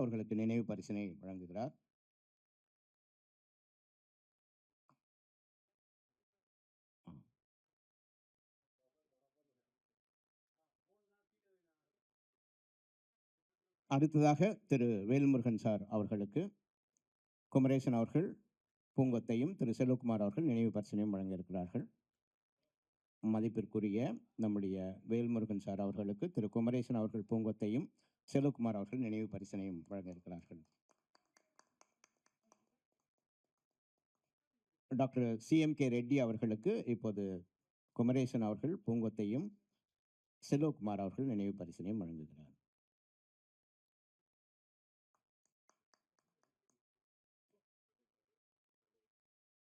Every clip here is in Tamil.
அவர்களுக்கு நினைவு பரிசினை வழங்குகிறார். அடுத்ததாக திரு வேல்முருகன் சார் அவர்களுக்கு குமரேசன் அவர்கள் பூங்கொத்தையும் திரு செல்வகுமார் அவர்கள் நினைவு பரிசினையும் வழங்கியிருக்கிறார்கள். மதிப்பிற்குரிய நம்முடைய வேல்முருகன் சார் அவர்களுக்கு திரு குமரேசன் அவர்கள் பூங்கொத்தையும் செல்வகுமார் அவர்கள் நினைவு பரிசினையும் வழங்கியிருக்கிறார்கள். டாக்டர் CMK ரெட்டி அவர்களுக்கு இப்போது குமரேசன் அவர்கள் பூங்கொத்தையும் செல்வகுமார் அவர்கள் நினைவு பரிசினையும் வழங்குகிறார்.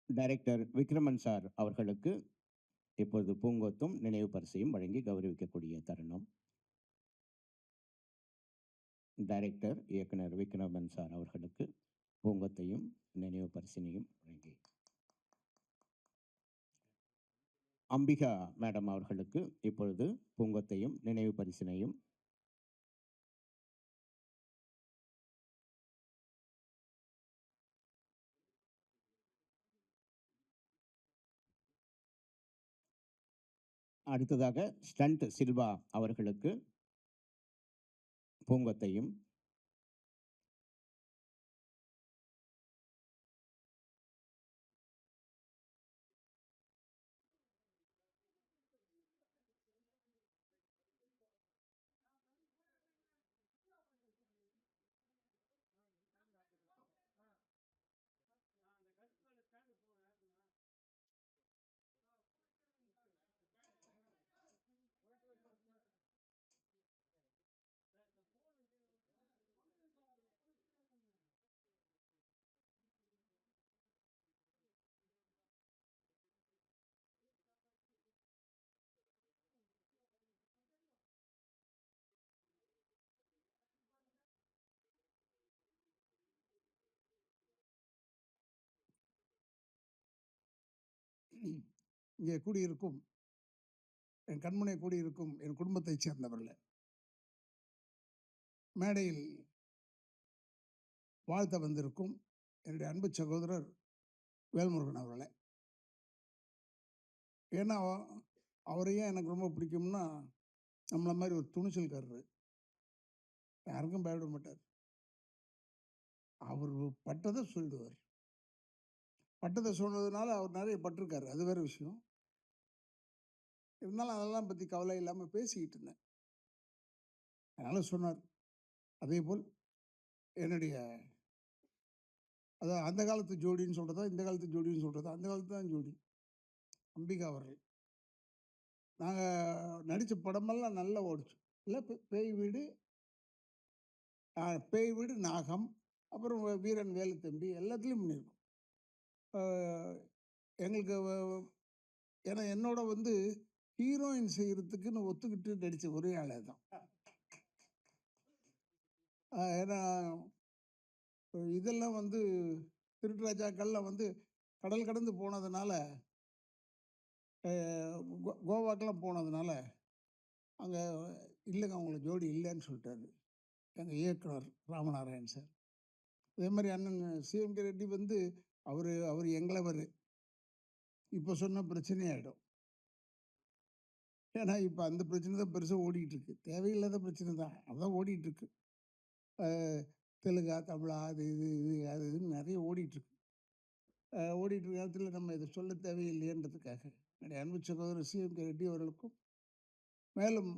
டைரக்டர் விக்ரமன் சார் அவர்களுக்கு இப்போது பூங்கொத்தும் நினைவு பரிசையும் வழங்கி கௌரவிக்கக்கூடிய தருணம். டைரக்டர் இயக்குனர் விக்ரமன் சார் அவர்களுக்கு பூங்கொத்தையும் நினைவு பரிசினையும் வழங்கி அம்பிகா மேடம் அவர்களுக்கு இப்பொழுது பூங்கொத்தையும் நினைவு பரிசினையும் அடுத்ததாக ஸ்டண்ட் சில்வா அவர்களுக்கு பூங்கொத்தையும் இங்கே கூடியிருக்கும் என் கண்முனை கூடியிருக்கும் என் குடும்பத்தைச் சேர்ந்தவர்களே, மேடையில் வாழ்த்த வந்திருக்கும் என்னுடைய அன்பு சகோதரர் வேல்முருகன் அவர்களே. ஏன்னா அவரையே எனக்கு ரொம்ப பிடிக்கும்னா, நம்மளை மாதிரி ஒரு துணிச்சல்காரர், யாருக்கும் பயப்பட மாட்டார். அவர் பட்டதை சொல்லிடுவார். பட்டதை சொன்னதுனால அவர் நிறைய பட்டிருக்காரு, அது வேறு விஷயம். இருந்தாலும் அதெல்லாம் பற்றி கவலை இல்லாமல் பேசிக்கிட்டு இருந்தேன். அதனால் சொன்னார். அதே போல் என்னுடைய அதான் அந்த காலத்து ஜோடின்னு சொல்கிறதா இந்த காலத்து ஜோடின்னு சொல்கிறதா, அந்த காலத்து தான் ஜோடி அம்பிகா அவர்கள். நாங்கள் நடித்த படமெல்லாம் நல்லா ஓடிச்சு இல்லை. பேய் வீடு, நாகம், அப்புறம் வீரன் வேலுத்தம்பி எல்லாத்துலேயும் பண்ணியிருக்கோம். எங்களுக்கு ஏன்னா என்னோட ஹீரோயின் செய்கிறதுக்குன்னு ஒத்துக்கிட்டு நடித்த ஒரே ஆளே தான். ஏன்னா இதெல்லாம் திருட்டுராஜாக்கள்லாம் கடல் கடந்து போனதுனால, கோவாக்கெல்லாம் போனதுனால அங்கே இல்லைங்க அவங்களுக்கு ஜோடி இல்லைன்னு சொல்லிட்டாரு எங்கள் இயக்குனர் ராமநாராயண் சார். அதே மாதிரி அண்ணன் CMK ரெட்டி அவர் எங்களவர். இப்போ சொன்ன பிரச்சனையாயிடும். ஏன்னா இப்போ அந்த பிரச்சனை தான் பெருசாக ஓடிக்கிட்டு இருக்கு. தேவையில்லாத பிரச்சனை தான், அதுதான் ஓடிட்டுருக்கு. தெலுங்கா, தமிழா, அது இதுன்னு நிறைய ஓடிட்டுருக்கு. நேரத்தில் நம்ம இதை சொல்ல தேவையில்லைன்றதுக்காக என்னுடைய அன்பு சகோதரர் CMK ரெட்டி அவர்களுக்கும், மேலும்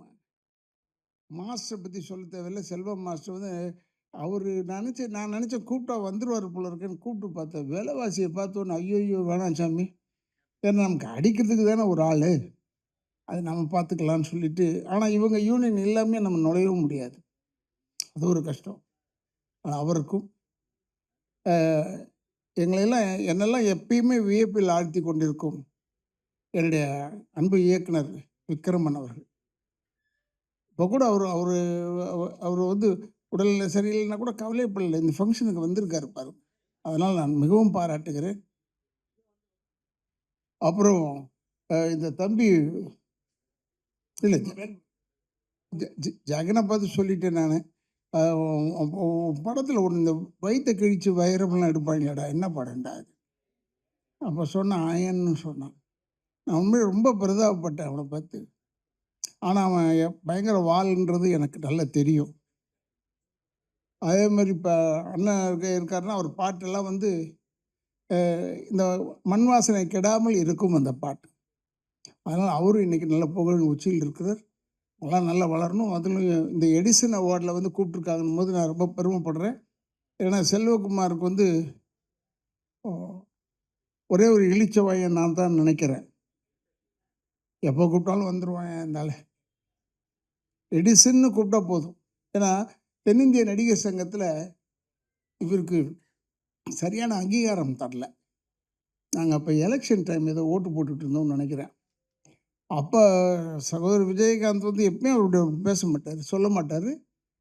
மாஸ்டரை பற்றி சொல்ல தேவையில்லை. செல்வம் மாஸ்டர் நான் நினச்சேன் கூப்பிட்டா வந்துடுவார் போல இருக்கேன்னு கூப்பிட்டு பார்த்தேன். விலைவாசியை பார்த்தோன்னு ஐயோ வேணாம் சாமி, ஏன்னா நமக்கு அடிக்கிறதுக்கு தானே ஒரு ஆள், அது நம்ம பார்த்துக்கலான்னு சொல்லிட்டு. ஆனால் இவங்க யூனியன் எல்லாமே நம்ம நுழையவும் முடியாது, அது ஒரு கஷ்டம். அவருக்கும் என்னெல்லாம் எப்பயுமே வியப்பில் ஆழ்த்தி கொண்டிருக்கும் என்னுடைய அன்பு இயக்குனர் விக்ரமன் அவர்கள். இப்போ கூட அவர் உடல்நிலை சரியில்லைன்னா கூட கவலைப்படலை, இந்த ஃபங்க்ஷனுக்கு வந்திருக்காரு பாரு. அதனால் நான் மிகவும் பாராட்டுகிறேன். அப்புறம் இந்த தம்பி இல்லை ஜெகனை பார்த்து சொல்லிட்டேன் நான். படத்தில் ஒன்று இந்த வயிற்ற கிழிச்சு வைரம்லாம் எடுப்பாங்களேடா, என்ன படம்டா அது? அப்போ சொன்னான் ஆயன்னு சொன்னான். நான் உண்மையிலே ரொம்ப பரிதாபப்பட்டேன் அவனை பார்த்து. ஆனால் அவன் பயங்கர வாள்ன்றது எனக்கு நல்லா தெரியும். அதே மாதிரி இப்போ அண்ணன் இருக்காருன்னா அவர் பாட்டெல்லாம் வந்து இந்த மண் வாசனை கெடாமல் இருக்கும் அந்த பாட்டு. அதனால் அவரும் இன்றைக்கி நல்ல புகழ் உச்சியில் இருக்கிறார். எல்லாம் நல்லா வளரணும். அதுலேயும் இந்த எடிசன் அவார்டில் வந்து கூப்பிட்ருக்காங்கன்னும் போது நான் ரொம்ப பெருமைப்படுறேன். ஏன்னா செல்வகுமாருக்கு வந்து ஒரே ஒரு இளிச்சவாயன் நான் தான் நினைக்கிறேன். எப்போ கூப்பிட்டாலும் வந்துடுவான் இந்த ஆள். எடிசன்னு கூப்பிட்டா போதும். ஏன்னா தென்னிந்திய நடிகர் சங்கத்தில் இவருக்கு சரியான அங்கீகாரம் தரல. நாங்கள் அப்போ எலெக்ஷன் டைம் ஏதோ ஓட்டு போட்டுட்டு இருந்தோம்னு நினைக்கிறேன். அப்போ சகோதரர் விஜயகாந்த் வந்து எப்பவுமே அவருடைய பேச மாட்டார், சொல்ல மாட்டார்.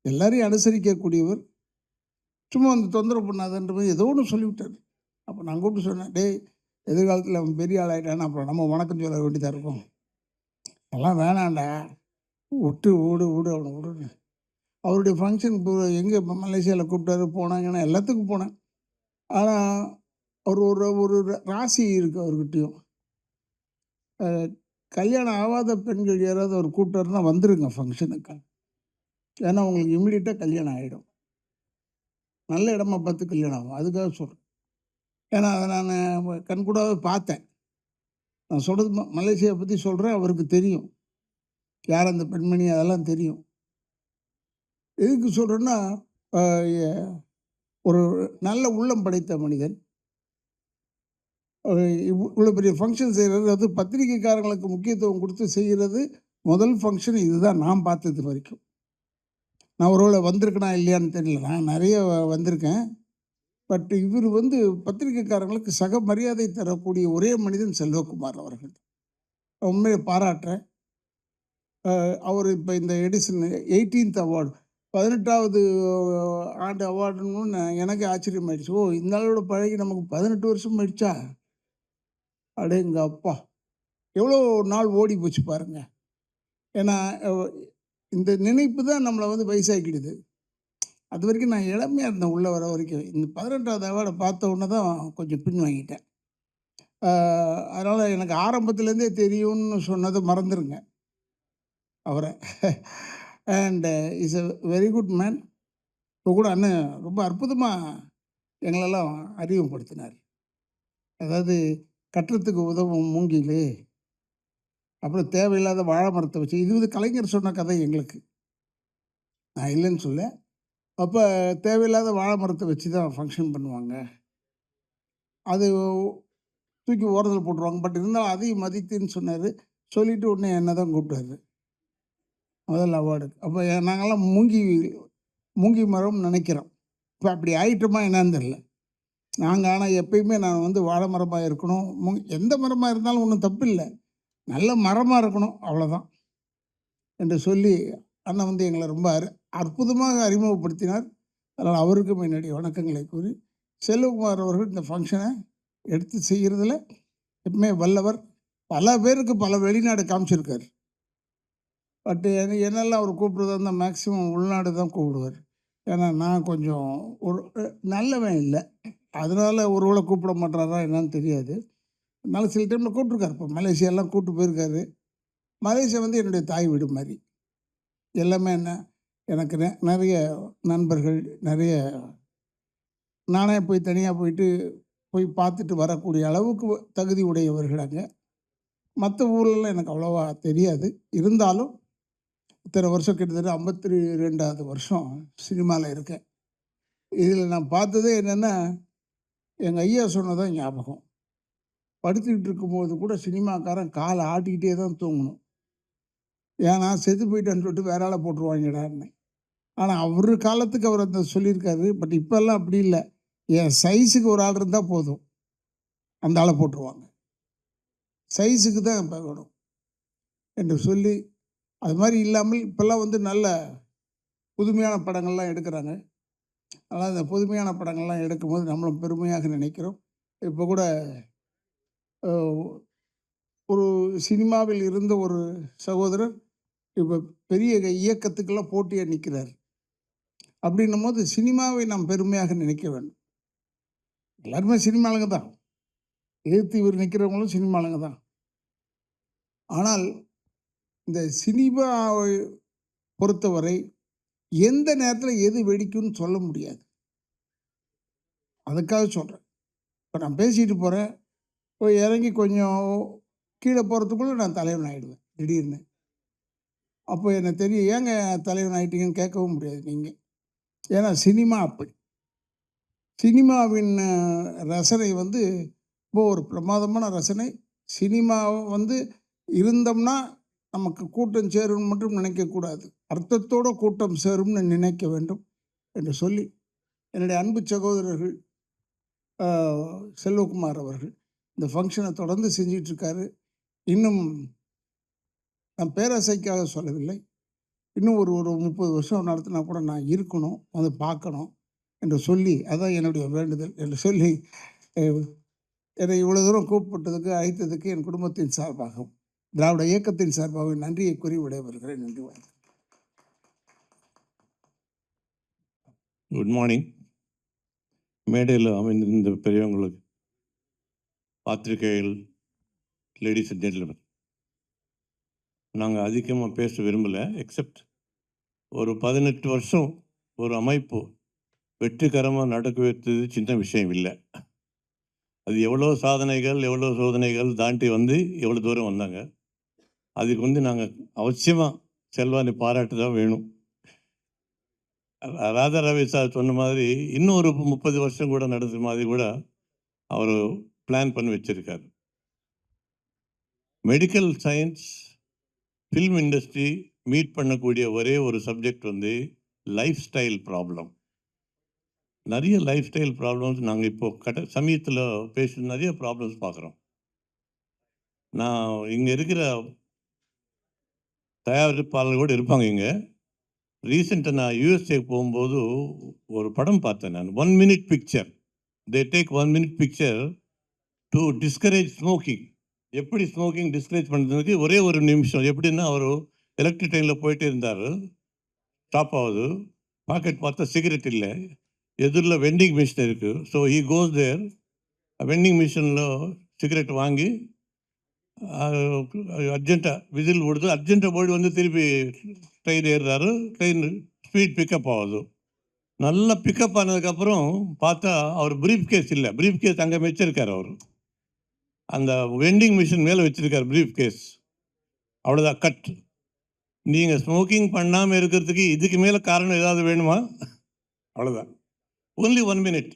எல்லாரையும் அனுசரிக்கக்கூடியவர். சும்மா வந்து தொந்தரவு பண்ணாதன்ற மாதிரி ஏதோ ஒன்று சொல்லிவிட்டார். அப்போ நான் கூப்பிட்டு சொன்னேன், டேய் எதிர்காலத்தில் அவன் பெரிய ஆளாயிட்டான்னா அப்புறம் நம்ம வணக்கம் சொல்ல வேண்டியதாக இருக்கும். அதெல்லாம் வேணாண்டா, விட்டு விடு அவனை விடுன்னு. அவருடைய ஃபங்க்ஷன் இப்போ எங்கே மலேசியாவில் கூப்பிட்டாரு, போனாங்கன்னா எல்லாத்துக்கும் போனேன். ஆனால் அவர் ஒரு ஒரு ராசி இருக்குது அவர்கிட்டையும். கல்யாணம் ஆகாத பெண்கள் யாராவது அவர் கூப்பிட்டாருன்னா வந்துருங்க ஃபங்க்ஷனுக்கு. ஏன்னா உங்களுக்கு இம்மிடியட்டாக கல்யாணம் ஆகிடும். நல்ல இடமா பார்த்து கல்யாணம் ஆகும். அதுக்காக சொல்கிறேன். ஏன்னா அதை நான் கண்கூடாவே பார்த்தேன். நான் சொல்கிறது மலேசியா பற்றி சொல்கிறேன். அவருக்கு தெரியும் யார் அந்த பெண்மணி, அதெல்லாம் தெரியும். எதுக்கு சொல்கிறேன்னா, ஒரு நல்ல உள்ளம் படைத்த மனிதன். இவ்வளோ பெரிய ஃபங்க்ஷன் செய்கிறது, அது பத்திரிகைக்காரங்களுக்கு முக்கியத்துவம் கொடுத்து செய்கிறது முதல் ஃபங்க்ஷன் இதுதான் நான் பார்த்தது வரைக்கும். நான் ஒருவேளை வந்திருக்கேனா இல்லையான்னு தெரியல, நான் நிறைய வந்திருக்கேன். பட் இவர் வந்து பத்திரிகைக்காரங்களுக்கு சக மரியாதை தரக்கூடிய ஒரே மனிதன் செல்வகுமார் அவர்கள். உண்மையை பாராட்டுறேன். அவர் இப்போ இந்த எடிசன் 18th அவார்டு 18வது ஆண்டு அவார்டுன்னு எனக்கு ஆச்சரியமாயிடுச்சு. ஓ, இந்த ஆளோட பழகி நமக்கு 18 வருஷம் ஆயிடுச்சா? அடேங்க அப்பா, எவ்வளோ நாள் ஓடி போச்சு பாருங்க. ஏன்னா இந்த நினைப்பு தான் நம்மளை வந்து வயசாக்கிடுது. அது வரைக்கும் நான் இளமையாக இருந்தேன் உள்ளே வர வரைக்கும். இந்த 18வது அவார்டை பார்த்த உடனே தான் கொஞ்சம் பின் வாங்கிட்டேன். அதனால் எனக்கு ஆரம்பத்துலேருந்தே தெரியும்னு சொன்னதை மறந்துடுங்க அவரை. And is a very good man. இப்போ கூட அண்ணன் ரொம்ப அற்புதமாக எங்களெல்லாம் அறிமுகப்படுத்தினார். அதாவது கட்டுறதுக்கு உதவும் மூங்கில், அப்புறம் தேவையில்லாத வாழை மரத்தை வச்சு, இது வந்து கலைஞர் சொன்ன கதை எங்களுக்கு, நான் இல்லைன்னு சொல்ல. அப்போ தேவையில்லாத வாழை மரத்தை வச்சு தான் ஃபங்க்ஷன் பண்ணுவாங்க, அது தூக்கி ஓரத்தில் போட்டுருவாங்க. பட் இருந்தாலும் அதையும் மதித்துன்னு சொன்னார். சொல்லிவிட்டு உடனே என்ன தான் கூப்பிட்டாரு முதல் அவார்டு. அப்போ நாங்கள்லாம் மூங்கி மரம்னு நினைக்கிறோம். இப்போ அப்படி ஆயிட்டோமா என்னன்னு தெரியல. நாங்கள் ஆனால் எப்பயுமே நான் வந்து வாழை மரமாக இருக்கணும், எந்த மரமாக இருந்தாலும் ஒன்றும் தப்பு இல்லை, நல்ல மரமாக இருக்கணும், அவ்வளோதான் என்று சொல்லி அண்ணன் வந்து எங்களை ரொம்ப அற்புதமாக அறிமுகப்படுத்தினார். அதனால் அவருக்கும் என்னுடைய வணக்கங்களை கூறி, செல்வகுமார் அவர்கள் இந்த ஃபங்க்ஷனை எடுத்து செய்கிறதுல எப்பவுமே வல்லவர். பல பேருக்கு பல வெளிநாடு காமிச்சிருக்கார். பட் என்னெல்லாம் அவர் கூப்பிட்றதா இருந்தால் மேக்ஸிமம் உள்நாடு தான் கூப்பிடுவார். ஏன்னா நான் கொஞ்சம் ஒரு நல்லவன் இல்லை, அதனால் ஒருவேளை கூப்பிட மாட்டாரா என்னன்னு தெரியாது. அதனால சில டைமில் கூப்பிட்ருக்காரு. இப்போ மலேசியாலாம் கூப்பிட்டு போயிருக்காரு. மலேசியா வந்து என்னுடைய தாய் வீடு மாதிரி. எல்லாமே என்ன, எனக்கு நிறைய நண்பர்கள், நிறைய நானே போய் தனியாக போய் பார்த்துட்டு வரக்கூடிய அளவுக்கு தகுதி உடையவர்கள் அங்கே. மற்ற ஊர்லலாம் எனக்கு அவ்வளோவா தெரியாது. இருந்தாலும் இத்தனை வருஷம், கிட்டத்தட்ட 52வது வருஷம் சினிமாவில் இருக்கேன். இதில் நான் பார்த்ததே என்னென்னா, எங்கள் ஐயா சொன்னதான் ஞாபகம். படுத்துக்கிட்டு இருக்கும்போது கூட சினிமாக்காரன் காலை ஆட்டிக்கிட்டே தான் தூங்கணும். ஏன்னா செத்து போயிட்டான்னு சொல்லிட்டு வேற ஆளை போட்டுருவாங்கடான்னு. ஆனால் அவர் காலத்துக்கு அவர் அந்த சொல்லியிருக்காரு. பட் இப்போல்லாம் அப்படி இல்லை. என் சைஸுக்கு ஒரு ஆள் இருந்தால் போதும், அந்த ஆளை போட்டுருவாங்க. சைஸுக்கு தான் இப்போ வேணும் என்று சொல்லி, அது மாதிரி இல்லாமல் இப்போல்லாம் வந்து நல்ல புதுமையான படங்கள்லாம் எடுக்கிறாங்க. அதனால் அந்த புதுமையான படங்கள்லாம் எடுக்கும்போது நம்மளும் பெருமையாக நினைக்கிறோம். இப்போ கூட ஒரு சினிமாவில் இருந்த ஒரு சகோதரர் இப்போ பெரிய இயக்கத்துக்கெல்லாம் போட்டியாக நிற்கிறார். அப்படின்னும் போது சினிமாவை நாம் பெருமையாக நினைக்க வேண்டும். எல்லாருமே சினிமாளுங்க தான். எதிர்த்து இவர் நிற்கிறவங்களும் சினிமாளுங்க தான். ஆனால் இந்த சினிமாவை பொறுத்தவரை எந்த நேரத்தில் எது வெடிக்கும்னு சொல்ல முடியாது. அதுக்காக சொல்கிறேன். இப்போ நான் பேசிட்டு போகிறேன், போய் இறங்கி கொஞ்சம் கீழே போகிறதுக்குள்ளே நான் தலைவன் ஆகிடுவேன் திடீர்னு. அப்போ எனக்கு தெரியும், ஏங்க தலைவன் ஆகிட்டீங்கன்னு கேட்கவும் முடியாது நீங்கள். ஏன்னா சினிமா அப்படி. சினிமாவின் ரசனை வந்து இப்போ ஒரு பிரமாதமான ரசனை. சினிமா வந்து இருந்தோம்னா நமக்கு கூட்டம் சேரும்னு மட்டும் நினைக்கக்கூடாது, அர்த்தத்தோடு கூட்டம் சேரும்னு நினைக்க வேண்டும் என்று சொல்லி, என்னுடைய அன்பு சகோதரர்கள் செல்வகுமார் அவர்கள் இந்த ஃபங்க்ஷனை தொடர்ந்து செஞ்சிட்ருக்காரு. இன்னும் நான் பேராசைக்காக சொல்லவில்லை, இன்னும் ஒரு 30 வருஷம் நடத்தினா கூட நான் இருக்கணும், வந்து பார்க்கணும் என்று சொல்லி, அதான் என்னுடைய வேண்டுதல் என்று சொல்லி, என்னை இவ்வளோ தூரம் கூப்பிட்டதுக்கு, அழைத்ததுக்கு என் குடும்பத்தின் சார்பாகவும் திராவிட இயக்கத்தின் சார்பாக நன்றியை கூறி விடைபெறுகிறேன். நன்றி, வணக்கம். Good morning. மேடையில் அமைந்திருந்த பெரியவங்களுக்கு, பாத்திரிகைகள், லேடிஸ் அண்ட் ஜென்டில்மேன், நாங்கள் அதிகமாக பேச விரும்பலை. எக்ஸப்ட் ஒரு 18 வருஷம் ஒரு அமைப்பு வெற்றிகரமாக நடக்க வைத்தது சின்ன விஷயம் இல்லை. அது எவ்வளோ சாதனைகள், எவ்வளோ சோதனைகள் தாண்டி வந்து எவ்வளோ தூரம் வந்தாங்க. அதுக்கு நாங்கள் அவசியமாக செல்வானை பாராட்டு தான் வேணும். ராதா ரவி சார் சொன்ன மாதிரி இன்னும் ஒரு 30 வருஷம் கூட நடத்துற மாதிரி கூட அவர் பிளான் பண்ணி வச்சிருக்காரு. Medical science, film industry meet பண்ணக்கூடிய ஒரே ஒரு சப்ஜெக்ட் லைஃப் ஸ்டைல் ப்ராப்ளம். நிறைய லைஃப் ஸ்டைல் ப்ராப்ளம்ஸ் நாங்கள் இப்போ சமயத்தில் பேசி நிறைய ப்ராப்ளம்ஸ் பார்க்குறோம். நான் இங்கே இருக்கிற தயாரிப்பாளர்கள் கூட இருப்பாங்க. இங்கே ரீசெண்டாக நான் யூஎஸ்ஏ போகும்போது ஒரு படம் பார்த்தேன் நான். 1 minute picture. They take 1 minute picture to discourage smoking. எப்படி ஸ்மோக்கிங் டிஸ்கரேஜ் பண்ணுறதுக்கு ஒரே ஒரு நிமிஷம். எப்படின்னா, அவர் எலக்ட்ரிக் ட்ரெயினில் போயிட்டே இருந்தார், ஸ்டாப் ஆகுது, பாக்கெட் பார்த்தா சிகரெட் இல்லை, எதிரில் வெண்டிங் மிஷின் இருக்குது. So he goes there, vending மிஷினில் சிகரெட் வாங்கி அர்ஜென்ட்டாக விசில் கொடுத்து அர்ஜென்ட்டாக போய்ட்டு திருப்பி ட்ரெயின் ஏறுறாரு. ட்ரெயின் ஸ்பீட் பிக்கப் ஆகுது. நல்லா பிக்கப் ஆனதுக்கப்புறம் பார்த்தா அவர் ப்ரீஃப் கேஸ் இல்லை. ப்ரீஃப் கேஸ் அங்கே வச்சிருக்கார். அவர் அந்த வெண்டிங் மிஷின் மேலே வச்சிருக்கார் ப்ரீஃப் கேஸ். அவ்வளோதான், கட். நீங்கள் ஸ்மோக்கிங் பண்ணாமல் இருக்கிறதுக்கு இதுக்கு மேலே காரணம் ஏதாவது வேணுமா? அவ்வளோதான். only 1 minute.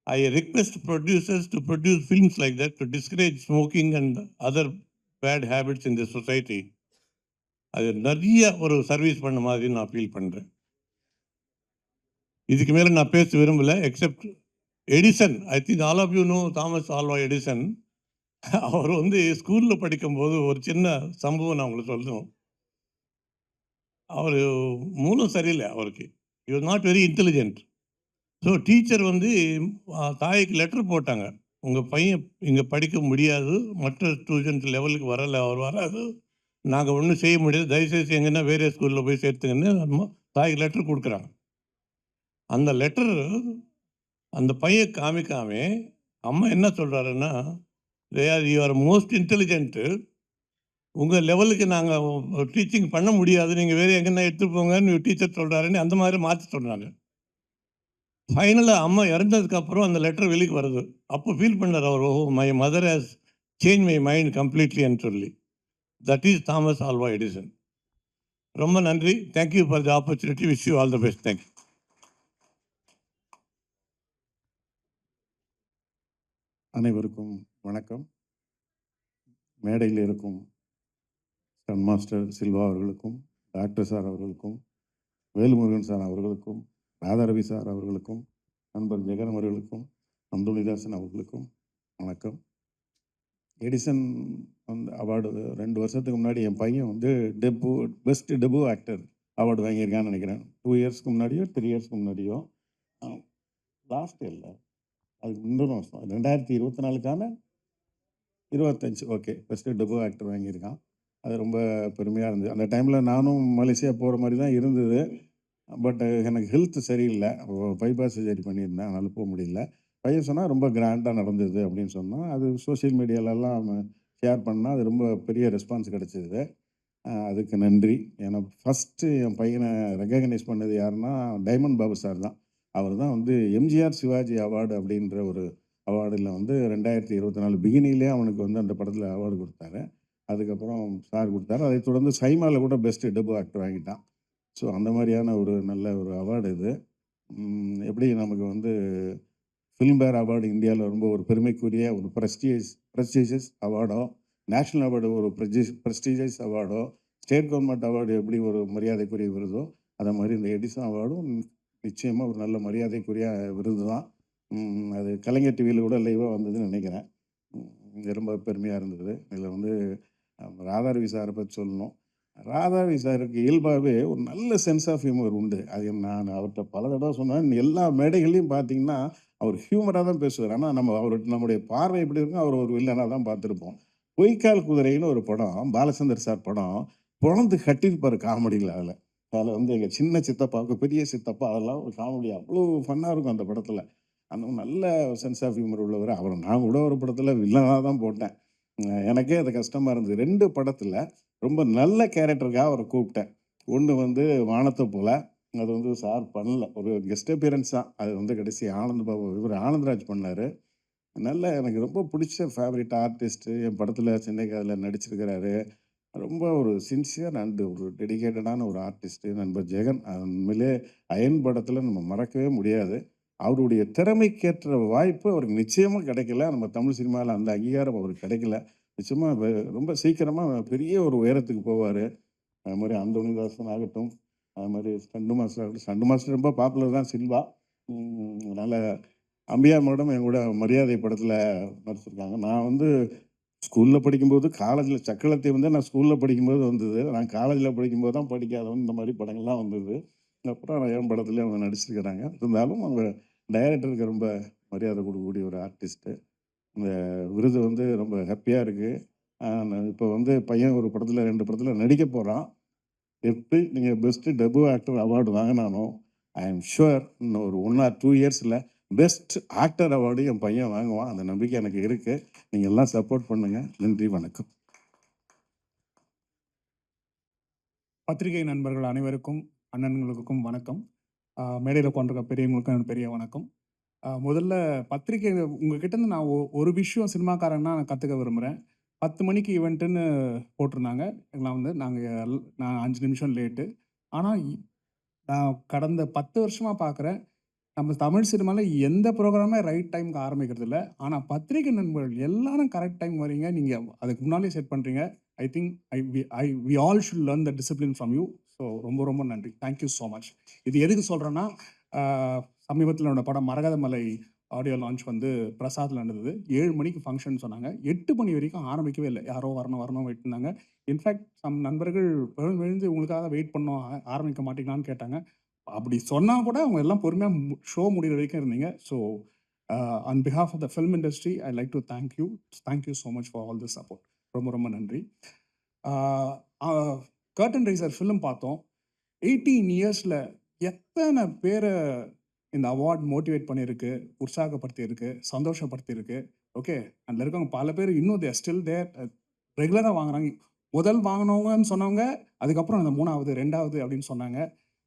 I request producers to produce films like that to discourage smoking and other bad habits in the society. அது நிறைய ஒரு சர்வீஸ் பண்ண மாதிரி நான் ஃபீல் பண்ணுறேன். இதுக்கு மேலே நான் பேச விரும்பலை. Except Edison. I think all of you know Thomas Alva Edison. அவர் ஸ்கூலில் படிக்கும்போது ஒரு சின்ன சம்பவம் நான் உங்களுக்கு சொல்லணும். அவர் மூலம் சரியில்லை அவருக்கு. he was not very intelligent. So teacher தாய்க்கு லெட்டர் போட்டாங்க, உங்கள் பையன் இங்கே படிக்க முடியாது, மற்ற ஸ்டூடெண்ட் லெவலுக்கு வரலை, அவர் வராது, நாங்கள் ஒன்றும் செய்ய முடியாது, தயவுசெய்து எங்கன்னா வேறு ஸ்கூலில் போய் சேர்த்துங்கன்னு தாய்க்கு லெட்டர் கொடுக்குறாங்க. அந்த லெட்டர் அந்த பையன் காமிக்காமே அம்மா என்ன சொல்கிறாருன்னா, யூ ஆர் மோஸ்ட் இன்டெலிஜென்ட்டு, உங்கள் லெவலுக்கு நாங்கள் டீச்சிங் பண்ண முடியாது, நீங்கள் வேறு எங்கன்னா எடுத்துகிட்டு போங்கன்னு டீச்சர் சொல்கிறாருன்னு அந்த மாதிரி மாற்றி சொல்கிறாங்க. ஃபைனலாக அம்மா இறந்ததுக்கப்புறம் அந்த லெட்டர் வெளிக்கு வருது. அப்போ ஃபீல் பண்ணார் அவர், oh my mother has change my mind கம்ப்ளீட்லின்னு சொல்லி. That is Thomas Alva Edison. ரொம்ப நன்றி. Thank you for the opportunity. Wish you all the best. Thank you. அனைவருக்கும் வணக்கம். மேடையில் இருக்கும் ஸ்டன் மாஸ்டர் சில்வா அவர்களுக்கும், டாக்டர் சார் அவர்களுக்கும், வேல்முருகன் சார் அவர்களுக்கும், ராதாரவி சார் அவர்களுக்கும், நண்பர் ஜெகன் அவர்களுக்கும், அம்துலிதாசன் அவர்களுக்கும் வணக்கம். எடிசன் அவார்டு 2 வருஷத்துக்கு முன்னாடி என் பையன் பெஸ்ட் டெபு ஆக்டர் அவார்டு வாங்கியிருக்கான்னு நினைக்கிறேன். 2 இயர்ஸ்க்கு முன்னாடியோ 3 இயர்ஸ்க்கு முன்னாடியோ, லாஸ்ட் இல்லை, அதுக்கு முந்தின வருஷம் 2024க்கான 25 ஓகே பெஸ்ட்டு டெபு ஆக்டர் வாங்கியிருக்கான். அது ரொம்ப பெருமையாக இருந்தது. அந்த டைமில் நானும் மலேசியா போகிற மாதிரி தான் இருந்தது. பட் எனக்கு ஹெல்த் சரியில்லை. பைபாஸ் சர்ஜரி பண்ணியிருந்தேன். அதனால போ முடியல. பையன் சொன்னான் ரொம்ப கிராண்டா நடந்தது அப்படின்னு சொன்னான். அது சோசியல் மீடியாலலாம் ஷேர் பண்ணா, அது ரொம்ப பெரிய ரெஸ்பான்ஸ் கிடைச்சது. அதுக்கு நன்றி. ஏன்னா ஃபஸ்ட்டு என் பையனை ரெகக்னைஸ் பண்ணது யாருன்னா, டைமண்ட் பாபு சார் தான். அவர் தான் வந்து எம்ஜிஆர் சிவாஜி அவார்டு அப்படின்ற ஒரு அவார்டில வந்து 2024 பிகினிங்லேயே அவனுக்கு வந்து அந்த படத்தில் அவார்டு கொடுத்தாரு. அதுக்கப்புறம் சார் கொடுத்தாரு. அதைத் தொடர்ந்து சைமால கூட பெஸ்ட் டெபு ஆக்டர் வாங்கிட்டான். ஸோ அந்த மாதிரியான ஒரு நல்ல ஒரு அவார்டு இது. எப்படி நமக்கு வந்து ஃபிலிம்பேர் அவார்டு இந்தியாவில் ரொம்ப ஒரு பெருமைக்குரிய ஒரு ப்ரெஸ்டீஜியஸ் அவார்டோ, நேஷ்னல் அவார்டு ஒரு ப்ரெஸ்டீஜியஸ் அவார்டோ, ஸ்டேட் கவர்மெண்ட் அவார்டு எப்படி ஒரு மரியாதைக்குரிய விருதோ, அதை மாதிரி இந்த எடிசன் அவார்டும் நிச்சயமாக ஒரு நல்ல மரியாதைக்குரிய விருது தான். அது கலைஞர் டிவியில் கூட லைவாக வந்ததுன்னு நினைக்கிறேன். ரொம்ப பெருமையாக இருந்தது. இதில் வந்து ராதாரவி சாரை பற்றி சொல்லணும். ராதாரவி சாருக்கு இயல்பாகவே ஒரு நல்ல சென்ஸ் ஆஃப் ஹியூமர் உண்டு. அது நான் அவர்கிட்ட பல தடவை சொன்னேன். எல்லா மேடைகள்லையும் பார்த்தீங்கன்னா, அவர் ஹியூமராக தான் பேசுவார். ஆனால் நம்முடைய பார்வை எப்படி இருக்கும், அவர் ஒரு வில்லனாக தான் பார்த்துருப்போம். பொய்க்கால் குதிரைன்னு ஒரு படம், பாலச்சந்தர் சார் படம், பொழந்து கட்டியிருப்பார் காமெடியில். அதில் வந்து எங்கள் சின்ன சித்தப்பாவுக்கு பெரிய சித்தப்பா, அதெல்லாம் ஒரு காமெடி அவ்வளோ ஃபன்னாக இருக்கும் அந்த படத்தில். அந்த நல்ல சென்ஸ் ஆஃப் ஹியூமர் உள்ளவர். அவரை நான் கூட ஒரு படத்தில் வில்லனாக தான் போட்டேன். எனக்கே அது கஷ்டமாக இருந்தது. 2 படத்தில் ரொம்ப நல்ல கேரக்டருக்காக அவரை கூப்பிட்டேன். ஒன்று வந்து வானத்தை போல, அது வந்து சார் பண்ணல. ஒரு கெஸ்ட் அப்பியரன்ஸ் தான். அது வந்து கடைசி ஆனந்த் பாபு இவர் ஆனந்த்ராஜ் பண்ணார். நல்ல எனக்கு ரொம்ப பிடிச்ச ஃபேவரட் ஆர்டிஸ்ட்டு. என் படத்தில் சின்னைக்காதில் நடிச்சிருக்கிறாரு. ரொம்ப ஒரு சின்சியர் அண்டு ஒரு டெடிகேட்டடான ஒரு ஆர்டிஸ்ட்டு நண்பர் ஜெகன். உண்மையிலே அயன் படத்தில் நம்ம மறக்கவே முடியாது. அவருடைய திறமைக்கேற்ற வாய்ப்பு அவருக்கு நிச்சயமாக கிடைக்கல. நம்ம தமிழ் சினிமாவில் அந்த அங்கீகாரம் அவருக்கு கிடைக்கல. நிச்சயமாக ரொம்ப சீக்கிரமாக பெரிய ஒரு உயரத்துக்கு போவார். அது மாதிரி அந்தோணிதாசன் ஆகட்டும், அது மாதிரி ஸ்டண்டு மாஸ்டர் ஆகட்டும். ஸ்டண்டு மாஸ்டர் ரொம்ப பாப்புலர் தான் சில்வா. அதனால் அம்பியா மேடம் என் கூட மரியாதை படத்தில் நடிச்சிருக்காங்க. நான் வந்து ஸ்கூலில் படிக்கும்போது, காலேஜில் சக்களத்தை வந்து நான் ஸ்கூலில் படிக்கும்போது வந்தது. நான் காலேஜில் படிக்கும்போது தான் படிக்காதவன் இந்த மாதிரி படங்கள்லாம் வந்தது. அப்புறம் நான் என் படத்துலேயே அவங்க நடிச்சிருக்கிறாங்க. இருந்தாலும் அவங்க டைரக்டருக்கு ரொம்ப மரியாதை கொடுக்கக்கூடிய ஒரு ஆர்டிஸ்ட்டு. இந்த விருது வந்து ரொம்ப ஹாப்பியாக இருக்குது. இப்போ வந்து பையன் ஒரு படத்தில் 2 படத்தில் நடிக்க போகிறான். எப்படி நீங்கள் பெஸ்ட்டு டெபு ஆக்டர் அவார்டு வாங்கினானோ, ஐ எம் ஷுர் இன்னும் ஒரு 1 ஆர் 2 இயர்ஸில் பெஸ்ட் ஆக்டர் அவார்டு என் பையன் வாங்குவான். அந்த நம்பிக்கை எனக்கு இருக்குது. நீங்கள் எல்லாம் சப்போர்ட் பண்ணுங்கள். நன்றி, வணக்கம். பத்திரிகை நண்பர்கள் அனைவருக்கும், அண்ணன்களுக்கும் வணக்கம். மேடையில் உட்காந்துருக்க பெரியவங்களுக்கும் எனக்கு பெரிய வணக்கம். முதல்ல பத்திரிகை உங்ககிட்டேருந்து நான் ஒரு விஷயம் சினிமாக்காரன்னா நான் கற்றுக்க விரும்புகிறேன். 10 மணிக்கு ஈவெண்ட்டுன்னு போட்டிருந்தாங்க. எல்லாம் வந்து நான் 5 நிமிஷம் லேட்டு. ஆனால் நான் கடந்த 10 வருஷமாக பார்க்குறேன், நம்ம தமிழ் சினிமாவில் எந்த ப்ரோக்ராமே ரைட் டைமுக்கு ஆரம்பிக்கிறது இல்லை. ஆனால் பத்திரிகை நண்பர்கள் எல்லாரும் கரெக்ட் டைம் வரீங்க. நீங்கள் அதுக்கு முன்னாலே செட் பண்ணுறீங்க. I think we all should learn the discipline from you. So ரொம்ப ரொம்ப நன்றி. Thank you so much. இது எதுக்கு சொல்கிறேன்னா, சமீபத்தில் என்னோட படம் மரகதமலை ஆடியோ லான்ச் வந்து பிரசாத்தில் நடந்தது. 7 மணிக்கு ஃபங்க்ஷன் சொன்னாங்க. 8 மணி வரைக்கும் ஆரம்பிக்கவே இல்லை. யாரோ வரணும் வெயிட் பண்ணாங்க. இன்ஃபேக்ட் சம் நண்பர்கள் விழுந்து உங்களுக்காக வெயிட் பண்ணோம், ஆரம்பிக்க மாட்டீங்களான்னு கேட்டாங்க. அப்படி சொன்னால் கூட அவங்க எல்லாம் பொறுமையாக ஷோ முடிகிற வரைக்கும் இருந்தீங்க. So on behalf of the film industry I like to thank you so much for all this support. ரொம்ப ரொம்ப நன்றி. கர்டன் ரைசர் ஃபிலிம் பார்த்தோம். 18 இயர்ஸில் எத்தனை பேரை இந்த அவார்ட் மோட்டிவேட் பண்ணியிருக்கு, உற்சாகப்படுத்தியிருக்கு, சந்தோஷப்படுத்தியிருக்கு. ஓகே, அதில் இருக்கவங்க பல பேர் இன்னும் தேர் ஸ்டில் தேர், ரெகுலராக வாங்குறாங்க. முதல் வாங்கினவங்கன்னு சொன்னவங்க அதுக்கப்புறம் அந்த 3வது 2வது அப்படின்னு சொன்னாங்க.